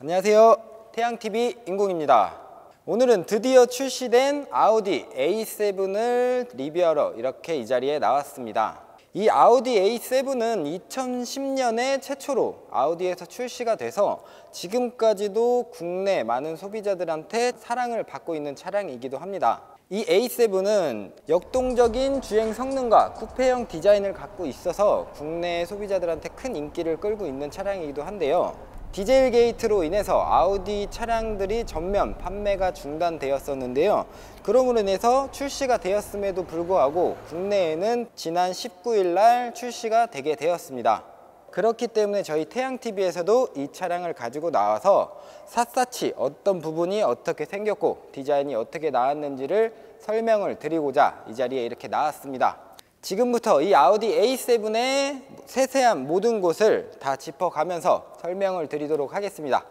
안녕하세요. 태양TV 인공입니다. 오늘은 드디어 출시된 아우디 A7을 리뷰하러 이렇게 이 자리에 나왔습니다. 이 아우디 A7은 2010년에 최초로 아우디에서 출시가 돼서 지금까지도 국내 많은 소비자들한테 사랑을 받고 있는 차량이기도 합니다. 이 A7은 역동적인 주행 성능과 쿠페형 디자인을 갖고 있어서 국내 소비자들한테 큰 인기를 끌고 있는 차량이기도 한데요. 디젤 게이트로 인해서 아우디 차량들이 전면 판매가 중단되었었는데요. 그러므로 인해서 출시가 되었음에도 불구하고 국내에는 지난 19일 날 출시가 되게 되었습니다. 그렇기 때문에 저희 태양TV에서도 이 차량을 가지고 나와서 샅샅이 어떤 부분이 어떻게 생겼고 디자인이 어떻게 나왔는지를 설명을 드리고자 이 자리에 이렇게 나왔습니다. 지금부터 이 아우디 A7의 세세한 모든 곳을 다 짚어가면서 설명을 드리도록 하겠습니다.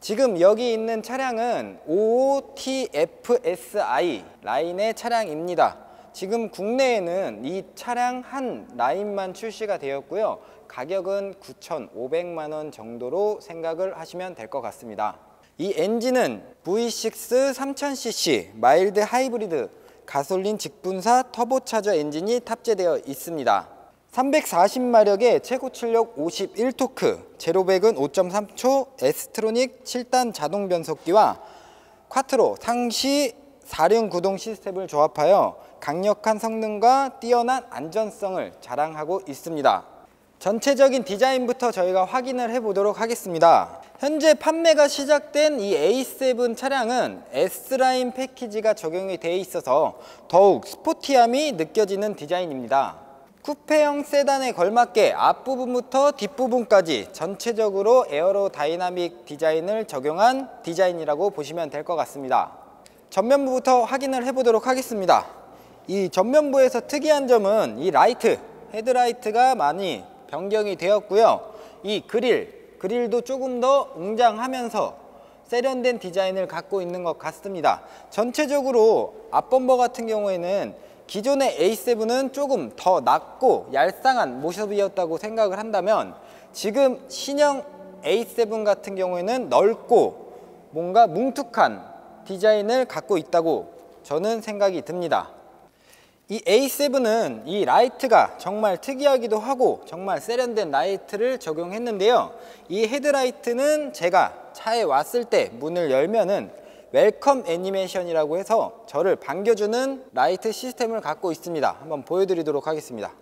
지금 여기 있는 차량은 55TFSI 라인의 차량입니다. 지금 국내에는 이 차량 한 라인만 출시가 되었고요. 가격은 9,500만 원 정도로 생각을 하시면 될 것 같습니다. 이 엔진은 V6 3000cc 마일드 하이브리드 가솔린 직분사 터보차저 엔진이 탑재되어 있습니다. 340마력의 최고 출력 51토크, 제로백은 5.3초, S트로닉 7단 자동 변속기와 쿼트로 상시 4륜 구동 시스템을 조합하여 강력한 성능과 뛰어난 안전성을 자랑하고 있습니다. 전체적인 디자인부터 저희가 확인을 해보도록 하겠습니다. 현재 판매가 시작된 이 A7 차량은 S라인 패키지가 적용이 되어 있어서 더욱 스포티함이 느껴지는 디자인입니다. 쿠페형 세단에 걸맞게 앞부분부터 뒷부분까지 전체적으로 에어로다이나믹 디자인을 적용한 디자인이라고 보시면 될 것 같습니다. 전면부부터 확인을 해보도록 하겠습니다. 이 전면부에서 특이한 점은 이 라이트, 헤드라이트가 많이 변경이 되었고요. 이 그릴도 조금 더 웅장하면서 세련된 디자인을 갖고 있는 것 같습니다. 전체적으로 앞범버 같은 경우에는 기존의 A7은 조금 더 낮고 얄쌍한 모습이었다고 생각을 한다면 지금 신형 A7 같은 경우에는 넓고 뭔가 뭉툭한 디자인을 갖고 있다고 저는 생각이 듭니다. 이 A7은 이 라이트가 정말 특이하기도 하고 정말 세련된 라이트를 적용했는데요. 이 헤드라이트는 제가 차에 왔을 때 문을 열면은 웰컴 애니메이션이라고 해서 저를 반겨주는 라이트 시스템을 갖고 있습니다. 한번 보여드리도록 하겠습니다.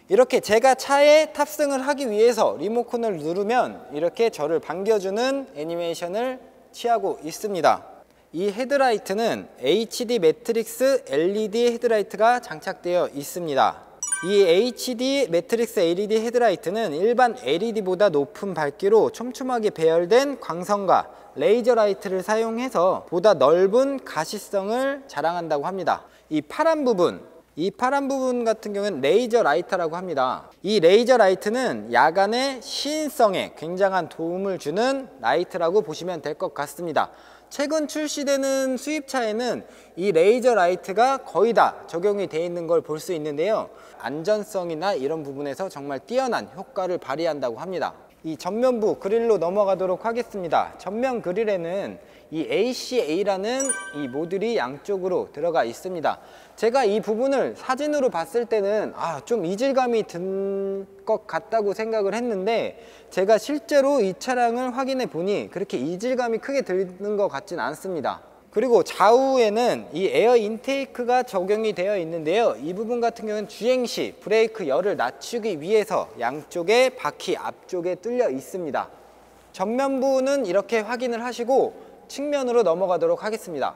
이렇게 제가 차에 탑승을 하기 위해서 리모컨을 누르면 이렇게 저를 반겨주는 애니메이션을 취하고 있습니다. 이 헤드라이트는 HD 매트릭스 LED 헤드라이트가 장착되어 있습니다. 이 HD 매트릭스 LED 헤드라이트는 일반 LED보다 높은 밝기로 촘촘하게 배열된 광선과 레이저 라이트를 사용해서 보다 넓은 가시성을 자랑한다고 합니다. 이 파란 부분 같은 경우는 레이저 라이트라고 합니다. 이 레이저 라이트는 야간의 시인성에 굉장한 도움을 주는 라이트라고 보시면 될 것 같습니다. 최근 출시되는 수입차에는 이 레이저 라이트가 거의 다 적용이 되어 있는 걸 볼 수 있는데요. 안전성이나 이런 부분에서 정말 뛰어난 효과를 발휘한다고 합니다. 이 전면부 그릴로 넘어가도록 하겠습니다. 전면 그릴에는 이 ACA라는 이 모듈이 양쪽으로 들어가 있습니다. 제가 이 부분을 사진으로 봤을 때는 좀 이질감이 든 것 같다고 생각을 했는데 제가 실제로 이 차량을 확인해 보니 그렇게 이질감이 크게 드는 것 같진 않습니다. 그리고 좌우에는 이 에어 인테이크가 적용이 되어 있는데요. 이 부분 같은 경우는 주행 시 브레이크 열을 낮추기 위해서 양쪽에 바퀴 앞쪽에 뚫려 있습니다. 전면부는 이렇게 확인을 하시고 측면으로 넘어가도록 하겠습니다.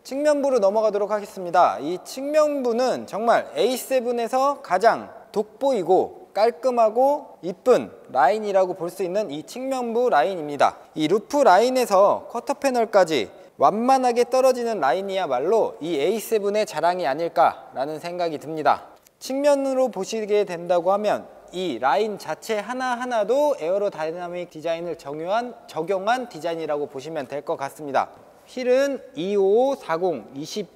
측면부로 넘어가도록 하겠습니다. 이 측면부는 정말 A7에서 가장 돋보이고 깔끔하고 이쁜 라인이라고 볼 수 있는 이 측면부 라인입니다. 이 루프 라인에서 쿼터 패널까지 완만하게 떨어지는 라인이야말로 이 A7의 자랑이 아닐까라는 생각이 듭니다. 측면으로 보시게 된다고 하면 이 라인 자체 하나하나도 에어로다이나믹 디자인을 적용한 디자인이라고 보시면 될 것 같습니다. 휠은 25540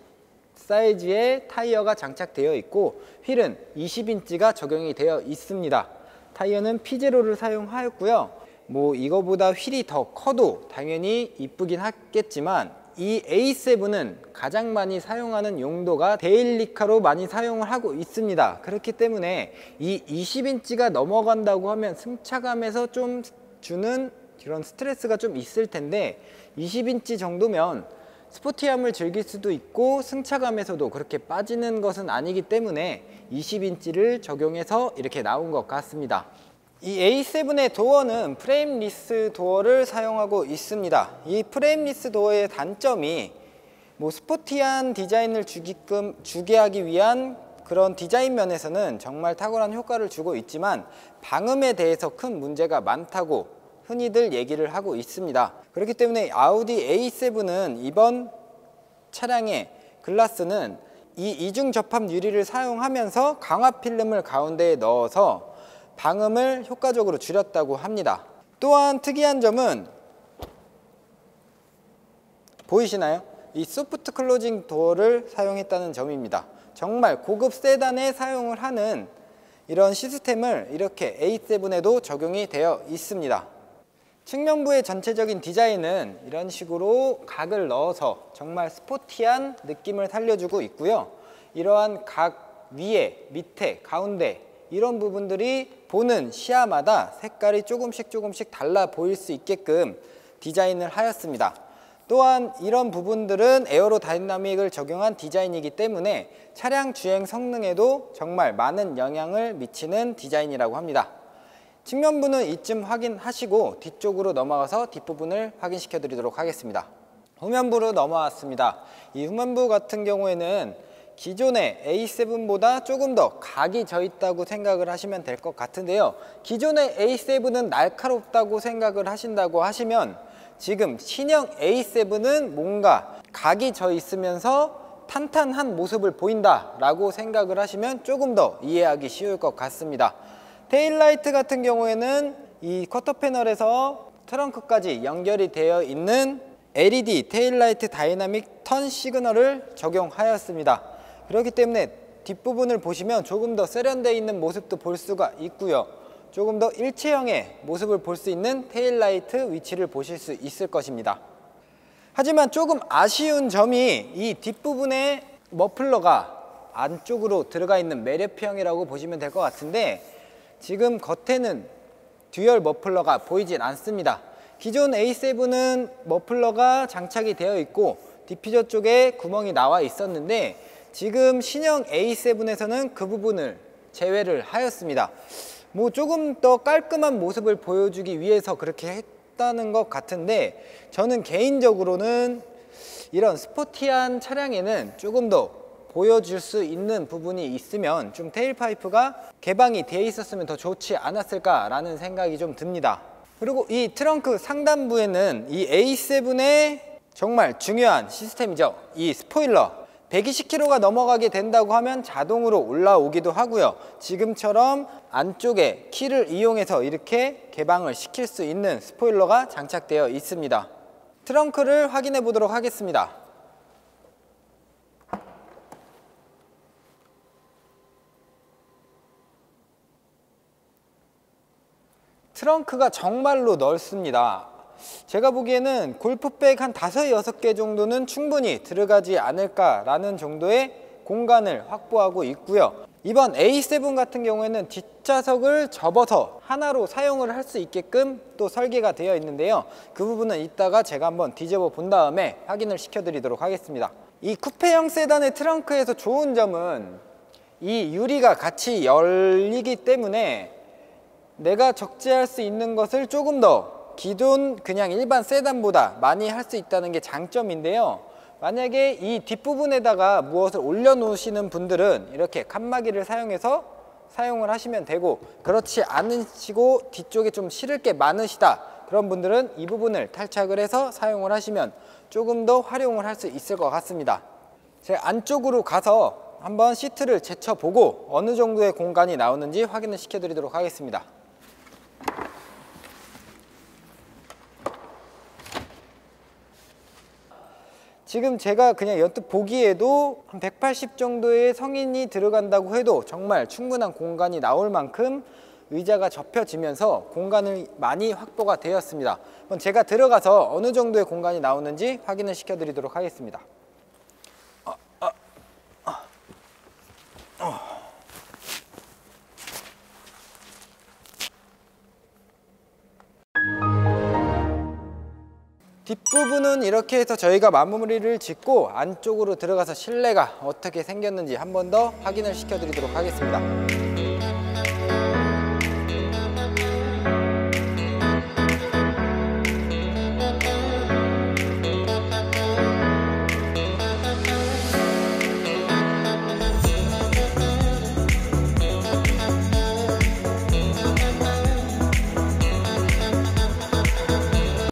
사이즈의 타이어가 장착되어 있고 휠은 20인치가 적용이 되어 있습니다. 타이어는 P0를 사용하였고요. 뭐 이거보다 휠이 더 커도 당연히 이쁘긴 하겠지만 이 A7은 가장 많이 사용하는 용도가 데일리카로 많이 사용을 하고 있습니다. 그렇기 때문에 이 20인치가 넘어간다고 하면 승차감에서 좀 주는 그런 스트레스가 좀 있을 텐데 20인치 정도면 스포티함을 즐길 수도 있고 승차감에서도 그렇게 빠지는 것은 아니기 때문에 20인치를 적용해서 이렇게 나온 것 같습니다. 이 A7의 도어는 프레임리스 도어를 사용하고 있습니다. 이 프레임리스 도어의 단점이 뭐 스포티한 디자인을 주게 하기 위한 그런 디자인 면에서는 정말 탁월한 효과를 주고 있지만 방음에 대해서 큰 문제가 많다고 흔히들 얘기를 하고 있습니다. 그렇기 때문에 아우디 A7은 이번 차량의 글라스는 이 이중 접합 유리를 사용하면서 강화 필름을 가운데에 넣어서 방음을 효과적으로 줄였다고 합니다. 또한 특이한 점은 보이시나요? 이 소프트 클로징 도어를 사용했다는 점입니다. 정말 고급 세단에 사용을 하는 이런 시스템을 이렇게 A7에도 적용이 되어 있습니다. 측면부의 전체적인 디자인은 이런 식으로 각을 넣어서 정말 스포티한 느낌을 살려주고 있고요. 이러한 각 위에, 밑에, 가운데 이런 부분들이 보는 시야마다 색깔이 조금씩 달라 보일 수 있게끔 디자인을 하였습니다. 또한 이런 부분들은 에어로다이나믹을 적용한 디자인이기 때문에 차량 주행 성능에도 정말 많은 영향을 미치는 디자인이라고 합니다. 측면부는 이쯤 확인하시고 뒤쪽으로 넘어가서 뒷부분을 확인시켜 드리도록 하겠습니다. 후면부로 넘어왔습니다. 이 후면부 같은 경우에는 기존의 A7보다 조금 더 각이 져 있다고 생각을 하시면 될 것 같은데요. 기존의 A7은 날카롭다고 생각을 하신다고 하시면 지금 신형 A7은 뭔가 각이 져 있으면서 탄탄한 모습을 보인다 라고 생각을 하시면 조금 더 이해하기 쉬울 것 같습니다. 테일라이트 같은 경우에는 이 쿼터 패널에서 트렁크까지 연결이 되어 있는 LED 테일라이트 다이나믹 턴 시그널을 적용하였습니다. 그렇기 때문에 뒷부분을 보시면 조금 더 세련되어 있는 모습도 볼 수가 있고요. 조금 더 일체형의 모습을 볼 수 있는 테일라이트 위치를 보실 수 있을 것입니다. 하지만 조금 아쉬운 점이 이 뒷부분의 머플러가 안쪽으로 들어가 있는 매렵형이라고 보시면 될 것 같은데 지금 겉에는 듀얼 머플러가 보이진 않습니다. 기존 A7은 머플러가 장착이 되어 있고 디퓨저 쪽에 구멍이 나와 있었는데 지금 신형 A7에서는 그 부분을 제외를 하였습니다. 뭐 조금 더 깔끔한 모습을 보여주기 위해서 그렇게 했다는 것 같은데 저는 개인적으로는 이런 스포티한 차량에는 조금 더 보여줄 수 있는 부분이 있으면 좀 테일파이프가 개방이 되어 있었으면 더 좋지 않았을까 라는 생각이 좀 듭니다. 그리고 이 트렁크 상단부에는 이 A7의 정말 중요한 시스템이죠. 이 스포일러 120km가 넘어가게 된다고 하면 자동으로 올라오기도 하고요. 지금처럼 안쪽에 키를 이용해서 이렇게 개방을 시킬 수 있는 스포일러가 장착되어 있습니다. 트렁크를 확인해 보도록 하겠습니다. 트렁크가 정말로 넓습니다. 제가 보기에는 골프백 한 5, 6개 정도는 충분히 들어가지 않을까라는 정도의 공간을 확보하고 있고요. 이번 A7 같은 경우에는 뒷좌석을 접어서 하나로 사용을 할 수 있게끔 또 설계가 되어 있는데요. 그 부분은 이따가 제가 한번 뒤집어 본 다음에 확인을 시켜드리도록 하겠습니다. 이 쿠페형 세단의 트렁크에서 좋은 점은 이 유리가 같이 열리기 때문에 내가 적재할 수 있는 것을 조금 더 기존 그냥 일반 세단보다 많이 할 수 있다는 게 장점인데요. 만약에 이 뒷부분에다가 무엇을 올려 놓으시는 분들은 이렇게 칸막이를 사용해서 사용을 하시면 되고, 그렇지 않으시고 뒤쪽에 좀 실을 게 많으시다 그런 분들은 이 부분을 탈착을 해서 사용을 하시면 조금 더 활용을 할 수 있을 것 같습니다. 제가 안쪽으로 가서 한번 시트를 제쳐보고 어느 정도의 공간이 나오는지 확인을 시켜 드리도록 하겠습니다. 지금 제가 그냥 연뜻 보기에도 한 180 정도의 성인이 들어간다고 해도 정말 충분한 공간이 나올 만큼 의자가 접혀지면서 공간을 많이 확보가 되었습니다. 그럼 제가 들어가서 어느 정도의 공간이 나오는지 확인을 시켜드리도록 하겠습니다. 뒷부분은 이렇게 해서 저희가 마무리를 짓고 안쪽으로 들어가서 실내가 어떻게 생겼는지 한 번 더 확인을 시켜드리도록 하겠습니다.